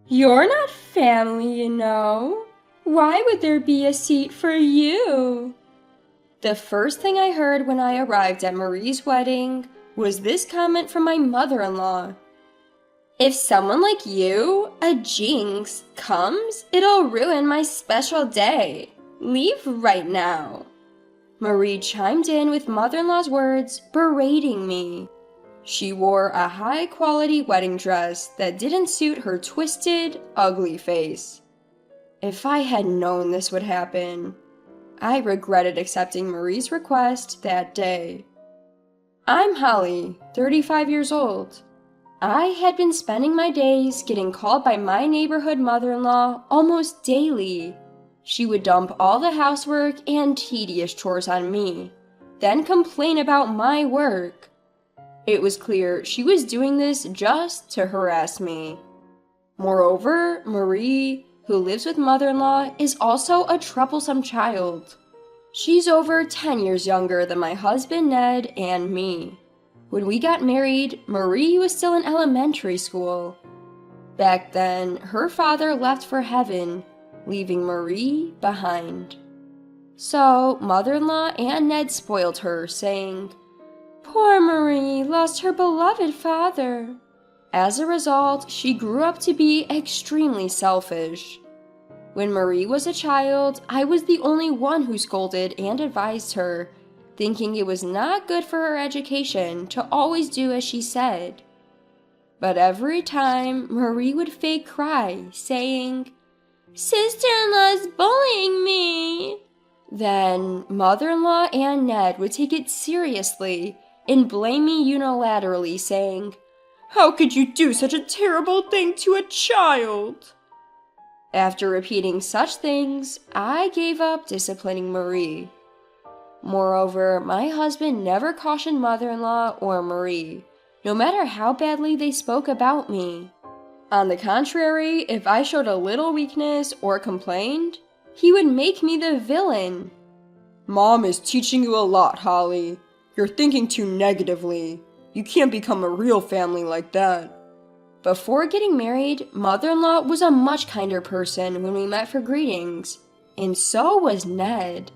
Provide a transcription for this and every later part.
You're not family, you know. Why would there be a seat for you? The first thing I heard when I arrived at Marie's wedding was this comment from my mother-in-law. If someone like you, a jinx, comes, it'll ruin my special day. Leave right now. Marie chimed in with mother-in-law's words, berating me. She wore a high-quality wedding dress that didn't suit her twisted, ugly face. If I had known this would happen, I regretted accepting Marie's request that day. I'm Holly, 35 years old. I had been spending my days getting called by my neighborhood mother-in-law almost daily. She would dump all the housework and tedious chores on me, then complain about my work. It was clear she was doing this just to harass me. Moreover, Marie, who lives with mother-in-law, is also a troublesome child. She's over 10 years younger than my husband Ned and me. When we got married, Marie was still in elementary school. Back then, her father left for heaven, leaving Marie behind. So, mother-in-law and Ned spoiled her, saying, "Poor Marie lost her beloved father." As a result, she grew up to be extremely selfish. When Marie was a child, I was the only one who scolded and advised her, thinking it was not good for her education to always do as she said. But every time, Marie would fake cry, saying, "Sister-in-law's bullying me." Then, mother-in-law and Ned would take it seriously and blame me unilaterally, saying, "How could you do such a terrible thing to a child?" After repeating such things, I gave up disciplining Marie. Moreover, my husband never cautioned mother-in-law or Marie, no matter how badly they spoke about me. On the contrary, if I showed a little weakness or complained, he would make me the villain. "Mom is teaching you a lot, Holly. You're thinking too negatively. You can't become a real family like that." Before getting married, mother-in-law was a much kinder person when we met for greetings, and so was Ned.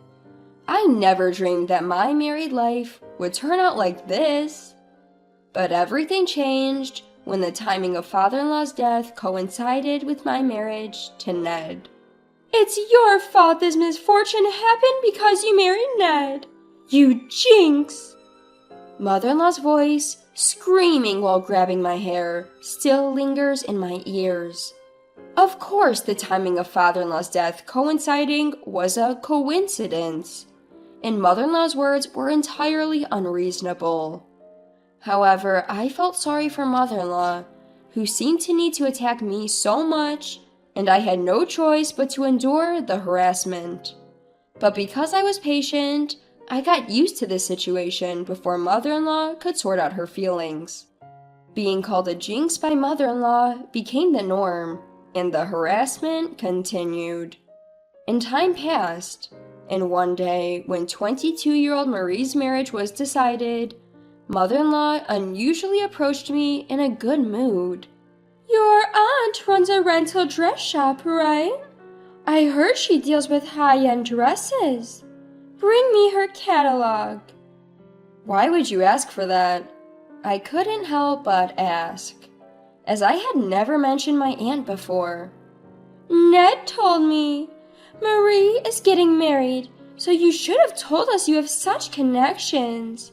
I never dreamed that my married life would turn out like this. But everything changed when the timing of father-in-law's death coincided with my marriage to Ned. "It's your fault this misfortune happened because you married Ned. You jinx!" Mother-in-law's voice, screaming while grabbing my hair, still lingers in my ears. Of course, the timing of father-in-law's death coinciding was a coincidence, and mother-in-law's words were entirely unreasonable. However, I felt sorry for mother-in-law, who seemed to need to attack me so much, and I had no choice but to endure the harassment. But because I was patient, I got used to this situation before mother-in-law could sort out her feelings. Being called a jinx by mother-in-law became the norm, and the harassment continued. And time passed, and one day, when 22-year-old Marie's marriage was decided, mother-in-law unusually approached me in a good mood. "Your aunt runs a rental dress shop, right? I heard she deals with high-end dresses. Bring me her catalog." Why would you ask for that? I couldn't help but ask, as I had never mentioned my aunt before. "Ned told me. Marie is getting married, so you should have told us you have such connections.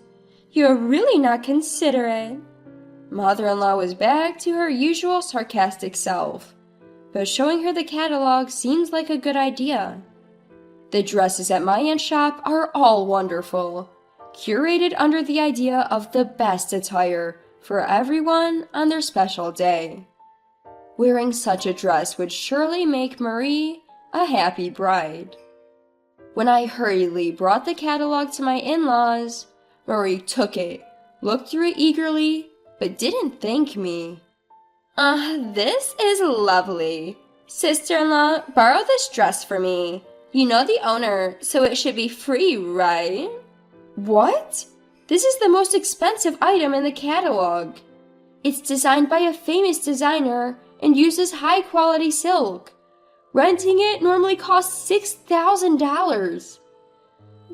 You're really not considerate." Mother-in-law was back to her usual sarcastic self, but showing her the catalog seems like a good idea. The dresses at my aunt's shop are all wonderful, curated under the idea of the best attire for everyone on their special day. Wearing such a dress would surely make Marie a happy bride. When I hurriedly brought the catalog to my in-laws, Marie took it, looked through it eagerly, but didn't thank me. This is lovely. Sister-in-law, borrow this dress for me. You know the owner, so it should be free, right?" "What? This is the most expensive item in the catalog. It's designed by a famous designer and uses high-quality silk. Renting it normally costs $6,000.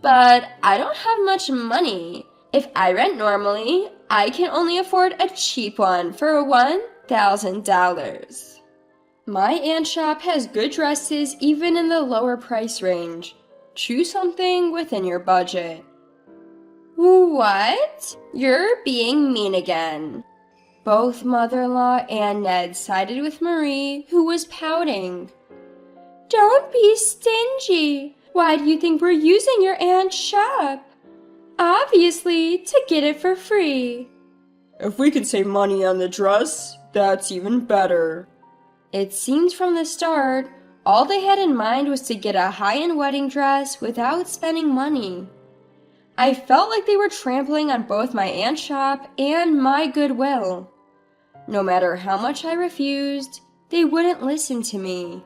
But I don't have much money. If I rent normally, I can only afford a cheap one for $1,000. My aunt's shop has good dresses even in the lower price range. Choose something within your budget. What? You're being mean again. Both mother-in-law and Ned sided with Marie, who was pouting. Don't be stingy. Why do you think we're using your aunt's shop? Obviously, to get it for free. If we can save money on the dress, that's even better. It seemed from the start, all they had in mind was to get a high-end wedding dress without spending money. I felt like they were trampling on both my aunt's shop and my goodwill. No matter how much I refused, they wouldn't listen to me.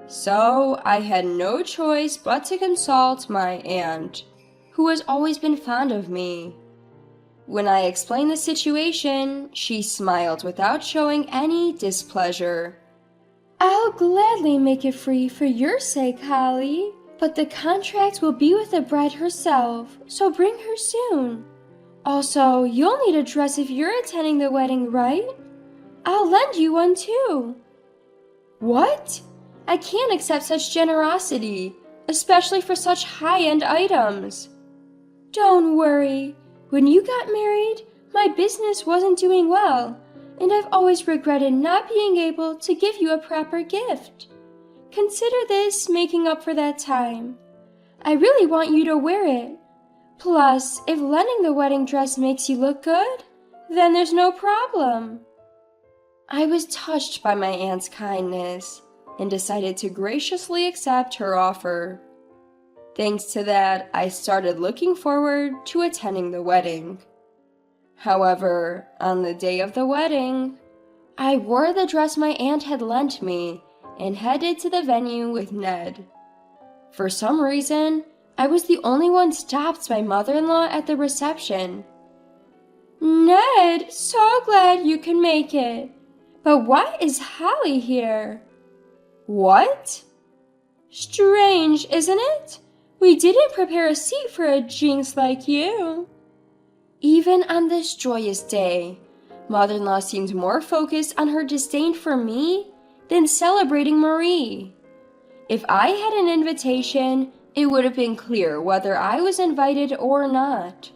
So I had no choice but to consult my aunt, who has always been fond of me. When I explained the situation, she smiled without showing any displeasure. I'll gladly make it free for your sake, Holly, but the contract will be with the bride herself, so bring her soon. Also, you'll need a dress if you're attending the wedding, right? I'll lend you one too. What? I can't accept such generosity, especially for such high-end items. Don't worry. When you got married, my business wasn't doing well, and I've always regretted not being able to give you a proper gift. Consider this making up for that time. I really want you to wear it. Plus, if lending the wedding dress makes you look good, then there's no problem. I was touched by my aunt's kindness and decided to graciously accept her offer. Thanks to that, I started looking forward to attending the wedding. However, on the day of the wedding, I wore the dress my aunt had lent me and headed to the venue with Ned. For some reason, I was the only one stopped by mother-in-law at the reception. Ned, so glad you can make it. But why is Holly here? What? Strange, isn't it? We didn't prepare a seat for a jinx like you. Even on this joyous day, mother-in-law seemed more focused on her disdain for me than celebrating Marie. If I had an invitation, it would have been clear whether I was invited or not.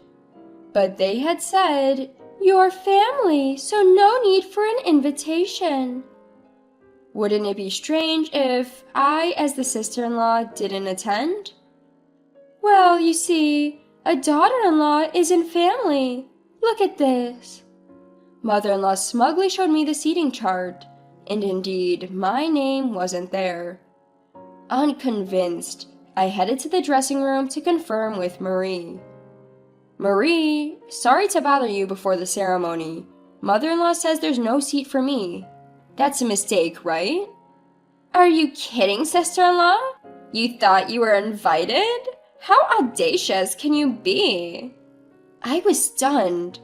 But they had said, "Your family, so no need for an invitation." Wouldn't it be strange if I, as the sister-in-law, didn't attend? Well, you see, a daughter-in-law isn't family. Look at this. Mother-in-law smugly showed me the seating chart, and indeed, my name wasn't there. Unconvinced, I headed to the dressing room to confirm with Marie. Marie, sorry to bother you before the ceremony. Mother-in-law says there's no seat for me. That's a mistake, right? Are you kidding, sister-in-law? You thought you were invited? How audacious can you be? I was stunned.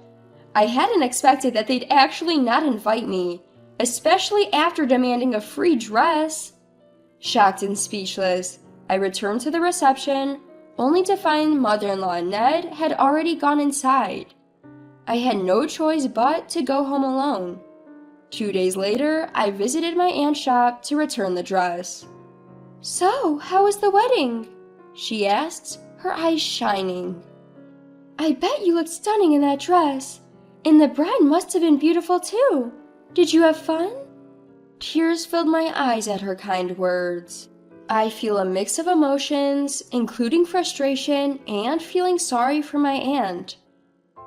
I hadn't expected that they'd actually not invite me, especially after demanding a free dress. Shocked and speechless, I returned to the reception, only to find mother-in-law and Ned had already gone inside. I had no choice but to go home alone. 2 days later, I visited my aunt's shop to return the dress. So, how was the wedding? She asked, her eyes shining. I bet you looked stunning in that dress, and the bride must have been beautiful too. Did you have fun? Tears filled my eyes at her kind words. I feel a mix of emotions, including frustration and feeling sorry for my aunt.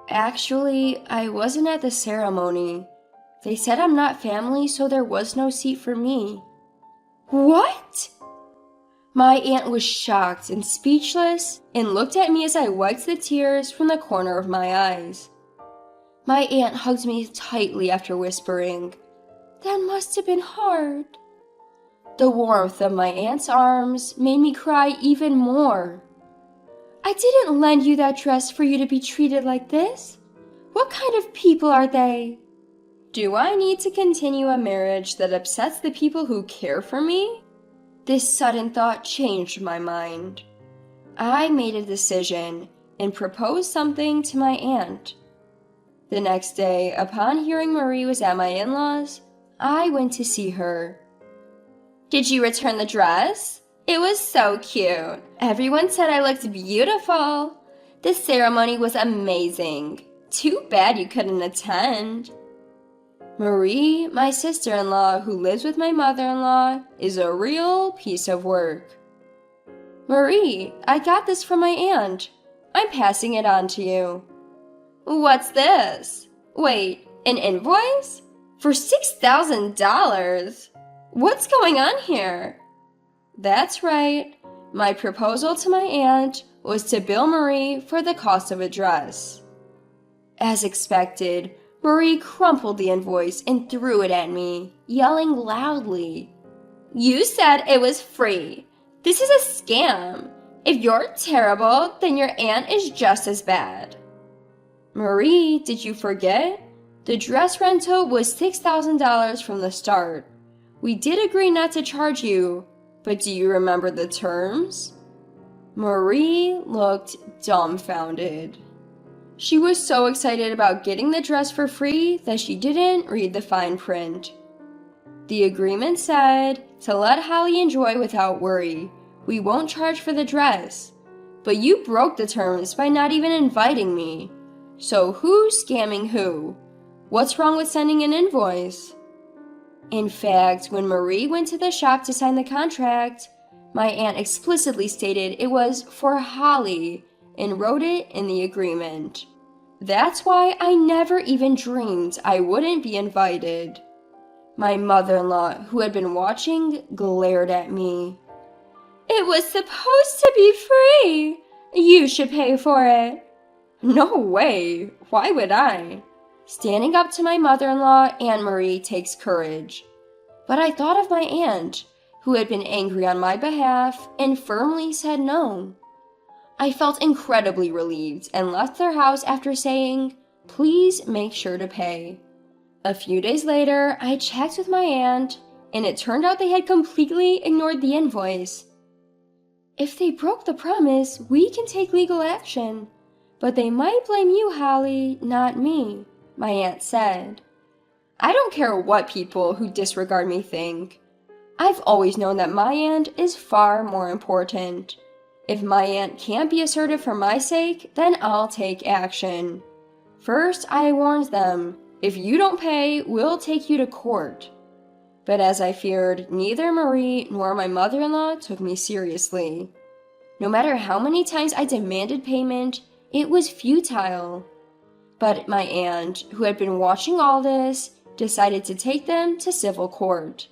Actually, I wasn't at the ceremony. They said I'm not family, so there was no seat for me. What? My aunt was shocked and speechless and looked at me as I wiped the tears from the corner of my eyes. My aunt hugged me tightly after whispering, "That must have been hard." The warmth of my aunt's arms made me cry even more. I didn't lend you that dress for you to be treated like this. What kind of people are they? Do I need to continue a marriage that upsets the people who care for me? This sudden thought changed my mind. I made a decision and proposed something to my aunt. The next day, upon hearing Marie was at my in-laws, I went to see her. Did you return the dress? It was so cute. Everyone said I looked beautiful. The ceremony was amazing. Too bad you couldn't attend. Marie, my sister-in-law who lives with my mother-in-law, is a real piece of work. Marie, I got this from my aunt. I'm passing it on to you. What's this? Wait, an invoice? For $6,000? What's going on here? That's right. My proposal to my aunt was to bill Marie for the cost of a dress. As expected, Marie crumpled the invoice and threw it at me, yelling loudly. You said it was free. This is a scam. If you're terrible, then your aunt is just as bad. Marie, did you forget? The dress rental was $6,000 from the start. We did agree not to charge you, but do you remember the terms? Marie looked dumbfounded. She was so excited about getting the dress for free that she didn't read the fine print. The agreement said to let Holly enjoy without worry. We won't charge for the dress. But you broke the terms by not even inviting me. So who's scamming who? What's wrong with sending an invoice? In fact, when Marie went to the shop to sign the contract, my aunt explicitly stated it was for Holly and wrote it in the agreement. That's why I never even dreamed I wouldn't be invited. My mother-in-law, who had been watching, glared at me. It was supposed to be free. You should pay for it. No way. Why would I? Standing up to my mother-in-law, Aunt Marie takes courage. But I thought of my aunt, who had been angry on my behalf, and firmly said no. I felt incredibly relieved and left their house after saying, please make sure to pay. A few days later, I checked with my aunt, and it turned out they had completely ignored the invoice. If they broke the promise, we can take legal action. But they might blame you, Holly, not me, my aunt said. I don't care what people who disregard me think. I've always known that my aunt is far more important. If my aunt can't be assertive for my sake, then I'll take action. First, I warned them, if you don't pay, we'll take you to court. But as I feared, neither Marie nor my mother-in-law took me seriously. No matter how many times I demanded payment, it was futile. But my aunt, who had been watching all this, decided to take them to civil court.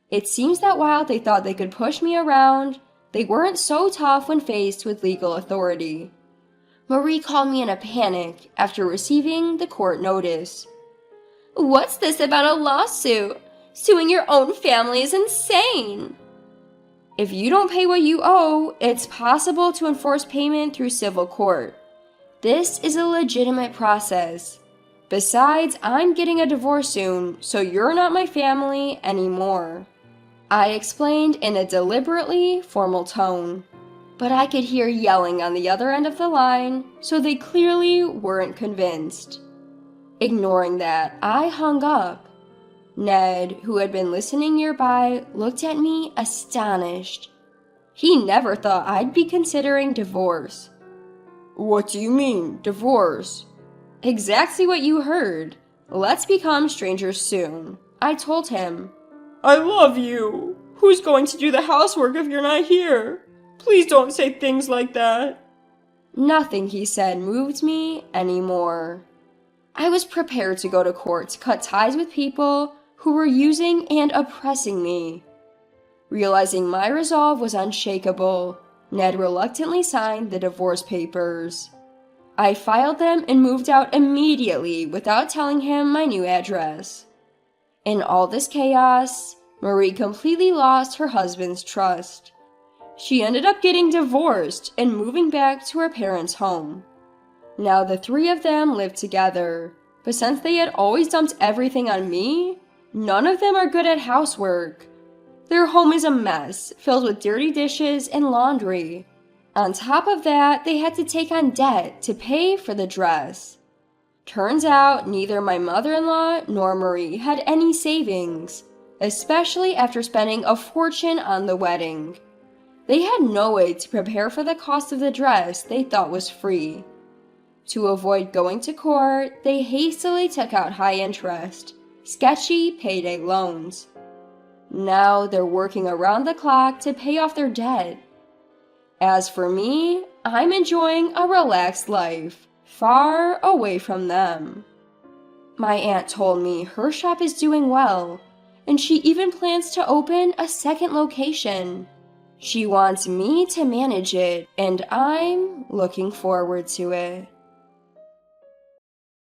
It seems that while they thought they could push me around, they weren't so tough when faced with legal authority. Marie called me in a panic after receiving the court notice. What's this about a lawsuit? Suing your own family is insane. If you don't pay what you owe, it's possible to enforce payment through civil court. This is a legitimate process. Besides, I'm getting a divorce soon, so you're not my family anymore. I explained in a deliberately formal tone, but I could hear yelling on the other end of the line, so they clearly weren't convinced. Ignoring that, I hung up. Ned, who had been listening nearby, looked at me astonished. He never thought I'd be considering divorce. What do you mean, divorce? Exactly what you heard. Let's become strangers soon, I told him. I love you. Who's going to do the housework if you're not here? Please don't say things like that. Nothing he said moved me anymore. I was prepared to go to court to cut ties with people who were using and oppressing me. Realizing my resolve was unshakable, Ned reluctantly signed the divorce papers. I filed them and moved out immediately without telling him my new address. In all this chaos, Marie completely lost her husband's trust. She ended up getting divorced and moving back to her parents' home. Now the three of them lived together, But since they had always dumped everything on me, none of them are good at housework. Their home is a mess, filled with dirty dishes and laundry. On top of that, they had to take on debt to pay for the dress. Turns out neither my mother-in-law nor Marie had any savings, especially after spending a fortune on the wedding. They had no way to prepare for the cost of the dress they thought was free. To avoid going to court, they hastily took out high-interest, sketchy payday loans. Now they're working around the clock to pay off their debt. As for me, I'm enjoying a relaxed life, far away from them. My aunt told me her shop is doing well, and she even plans to open a second location. She wants me to manage it, and I'm looking forward to it.